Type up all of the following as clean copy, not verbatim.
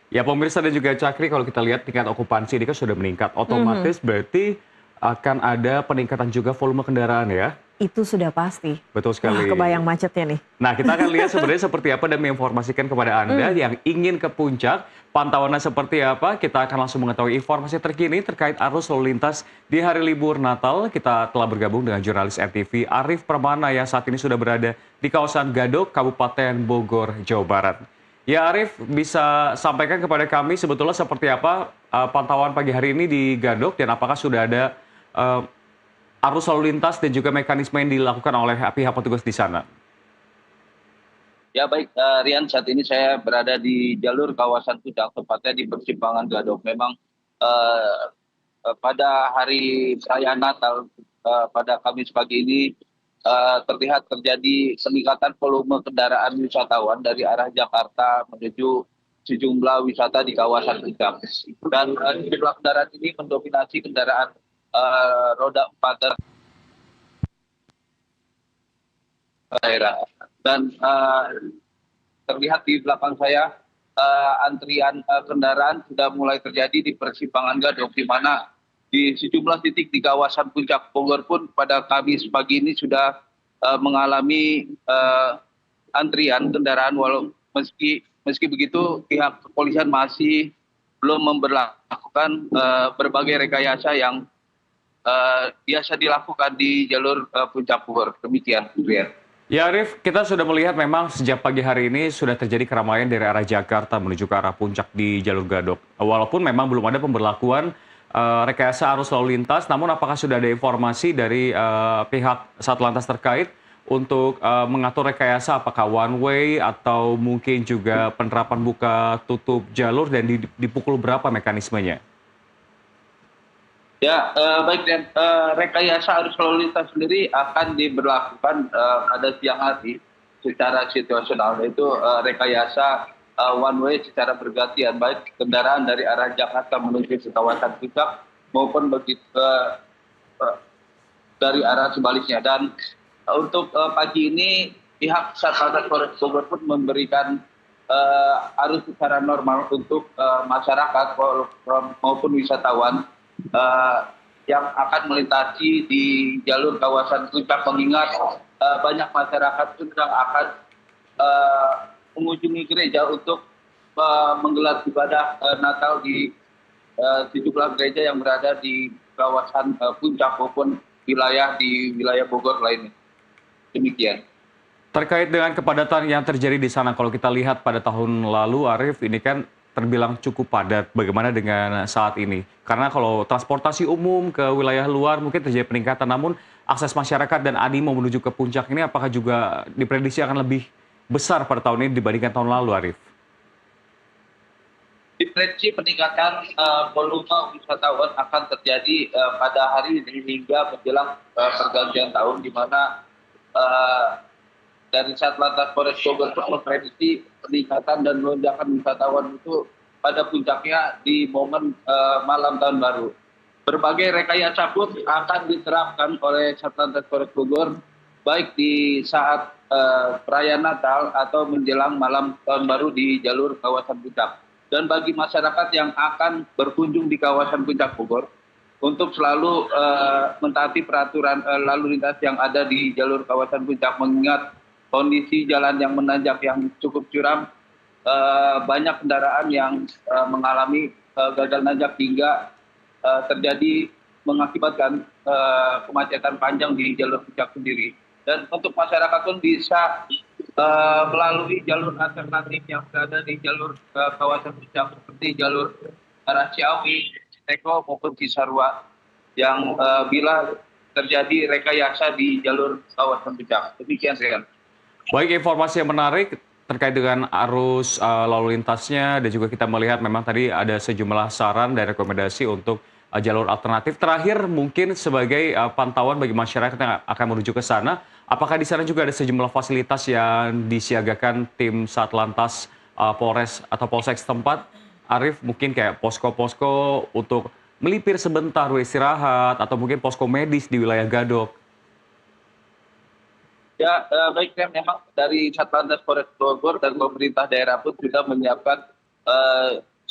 Ya pemirsa dan juga Cakri, kalau kita lihat tingkat okupansi ini kan sudah meningkat, Mhm, otomatis berarti akan ada peningkatan juga volume kendaraan ya? itu sudah pasti. Betul Wah, sekali. kebayang macetnya nih. Nah, kita akan lihat sebenarnya seperti apa dan menginformasikan kepada Anda Mmm, yang ingin ke puncak, pantauannya seperti apa, kita akan langsung mengetahui informasi terkini terkait arus lalu lintas di hari libur Natal. Kita telah bergabung dengan jurnalis RTV Arif Permana yang saat ini sudah berada di kawasan Gadok, Kabupaten Bogor, Jawa Barat. Ya Arif, bisa sampaikan kepada kami sebetulnya seperti apa pantauan pagi hari ini di Gadok dan apakah sudah ada eh, arus lalu lintas dan juga mekanisme yang dilakukan oleh pihak petugas di sana? Ya baik, Rian, saat ini saya berada di jalur kawasan Puncak, tepatnya di persimpangan Gadok. Memang eh, pada hari perayaan Natal, pada Kamis pagi ini terlihat terjadi peningkatan volume kendaraan wisatawan dari arah Jakarta menuju sejumlah wisata di kawasan Puncak. Dan jumlah kendaraan ini mendominasi kendaraan roda 4 daerah. Dan terlihat di belakang saya antrian kendaraan sudah mulai terjadi di persimpangan Gadok, di mana di sejumlah titik di kawasan Puncak Bogor pun pada Kamis pagi ini sudah mengalami antrian kendaraan, walau meski begitu pihak kepolisian masih belum memberlakukan berbagai rekayasa yang biasa dilakukan di jalur Puncak Bogor. Demikian, Rian. Ya Arif, kita sudah melihat memang sejak pagi hari ini sudah terjadi keramaian dari arah Jakarta menuju ke arah puncak di jalur Gadok. Walaupun memang belum ada pemberlakuan rekayasa arus lalu lintas, namun apakah sudah ada informasi dari pihak Satlantas terkait untuk mengatur rekayasa apakah one way atau mungkin juga penerapan buka tutup jalur dan di pukul berapa mekanismenya? Ya, baik dan rekayasa arus lalu lintas sendiri akan diberlakukan pada siang hari secara situasional, yaitu rekayasa one way secara bergantian, baik kendaraan dari arah Jakarta menuju ke kawasan Puncak maupun begitu dari arah sebaliknya. Dan untuk pagi ini pihak Satlantas Polres Bogor pun memberikan arus secara normal untuk masyarakat maupun wisatawan eh, yang akan melintasi di jalur kawasan puncak, mengingat banyak masyarakat yang akan eh, mengunjungi gereja untuk menggelar ibadah Natal di sejumlah gereja yang berada di kawasan puncak maupun di wilayah Bogor lainnya. Demikian. Terkait dengan kepadatan yang terjadi di sana, kalau kita lihat pada tahun lalu, Arif, ini kan terbilang cukup padat. Bagaimana dengan saat ini? Karena kalau transportasi umum ke wilayah luar mungkin terjadi peningkatan, namun akses masyarakat dan animo menuju ke puncak ini apakah juga diprediksi akan lebih besar pada tahun ini dibandingkan tahun lalu, Arif? Diprediksi peningkatan volume wisatawan akan terjadi pada hari ini hingga menjelang pergantian tahun, di mana eh, dari Satlantas Polres Bogor memprediksi peningkatan dan lonjakan wisatawan itu pada puncaknya di momen malam tahun baru. Berbagai rekayasa pun akan diterapkan oleh Satlantas Polres Bogor, baik di saat perayaan Natal atau menjelang malam tahun baru di jalur kawasan puncak. Dan bagi masyarakat yang akan berkunjung di kawasan puncak Bogor, untuk selalu mentaati peraturan lalu lintas yang ada di jalur kawasan puncak, mengingat kondisi jalan yang menanjak yang cukup curam, banyak kendaraan yang mengalami gagal nanjak hingga terjadi mengakibatkan kemacetan panjang di jalur puncak sendiri. Dan untuk masyarakat pun bisa melalui jalur alternatif yang berada di jalur kawasan puncak, seperti jalur arah Ciawi, Teko maupun Cisarua, yang bila terjadi rekayasa di jalur kawasan puncak. Demikian, Rian. Baik, informasi yang menarik terkait dengan arus lalu lintasnya dan juga kita melihat memang tadi ada sejumlah saran dan rekomendasi untuk jalur alternatif. Terakhir mungkin sebagai pantauan bagi masyarakat yang akan menuju ke sana, apakah di sana juga ada sejumlah fasilitas yang disiagakan tim Satlantas Polres atau Polsek setempat? Arif, mungkin kayak posko-posko untuk melipir sebentar istirahat atau mungkin posko medis di wilayah Gadok. Ya, baik, ya, memang dari Satlantas Polres Bogor dan pemerintah daerah pun sudah menyiapkan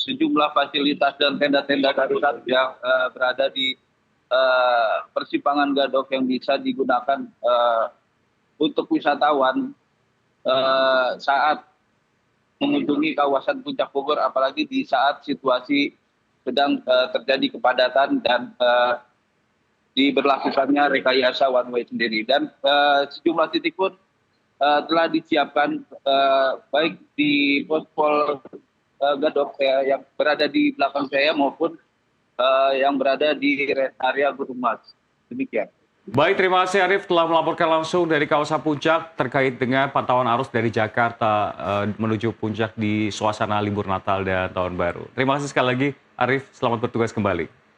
sejumlah fasilitas dan tenda-tenda darurat yang berada di persimpangan Gadok yang bisa digunakan untuk wisatawan saat mengunjungi kawasan Puncak Bogor, apalagi di saat situasi sedang terjadi kepadatan dan diberlakukannya rekayasa one way sendiri. Dan sejumlah titik pun telah disiapkan baik di pospol Gadok yang berada di belakang saya maupun yang berada di rest area Gunung Mas. Demikian. Baik, terima kasih Arif telah melaporkan langsung dari kawasan Puncak terkait dengan pantauan arus dari Jakarta menuju Puncak di suasana libur Natal dan Tahun Baru. Terima kasih sekali lagi Arif, selamat bertugas kembali.